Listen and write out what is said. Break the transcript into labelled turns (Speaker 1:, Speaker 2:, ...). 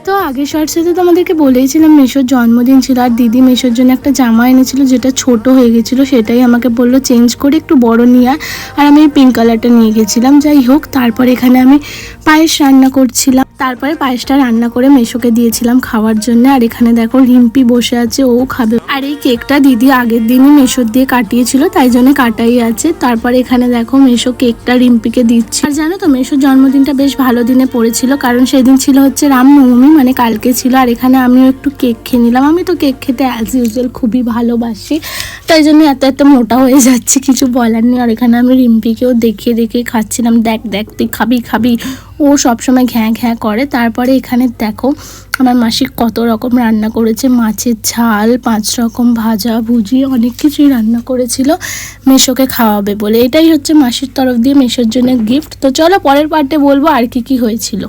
Speaker 1: তো আগের শর্টসে তো তোমাদেরকে বলেইছিলাম মেশোর জন্মদিন ছিল, আর দিদি মেশোর জন্য একটা জামা এনেছিল যেটা ছোট হয়ে গেছিলো, সেটাই আমাকে বললো চেঞ্জ করে একটু বড় নিয়ে আর আমি পিঙ্ক কালারটা নিয়ে গেছিলাম। যাই হোক, তারপরে এখানে আমি পায়েস রান্না করছিলাম, তারপরে পায়েসটা রান্না করে মেশোকে দিয়েছিলাম খাওয়ার জন্য। আর এখানে দেখো রিম্পি বসে আছে, ও খাবে। আর এই কেকটা দিদি আগের দিনই মেশোর দিয়ে কাটিয়েছিল, তাই জন্য কাটাই আছে। তারপরে এখানে দেখো মেশো কেকটা রিম্পিকে দিচ্ছে। আর জানো তো মেশোর জন্মদিনটা বেশ ভালো দিনে পড়েছিল, কারণ সেদিন ছিল হচ্ছে রামনবমী, মানে কালকে ছিল। আর এখানে আমিও একটু কেক খেয়ে নিলাম। আমি তো কেক খেতে অ্যাজ ইউজুয়াল খুবই ভালোবাসি, তাই জন্য এত মোটা হয়ে যাচ্ছে, কিছু বলার নেই। আর এখানে আমি রিম্পিকেও দেখিয়ে খাচ্ছিলাম, দেখ দেখ তুই খাবি। ও সবসময় ঘ্যাঁ ঘ্যাঁ করে। তারপরে এখানে দেখো আমার মাসি কত রকম রান্না করেছে, মাছের ঝাল, 5 রকম ভাজা ভুজি, অনেক কিছুই রান্না করেছিল মেশোকে খাওয়াবে বলে। এটাই হচ্ছে মাসির তরফ দিয়ে মেশোর জন্য গিফট। তো চলো পরের পার্টে বলবো আর কি হয়েছিল।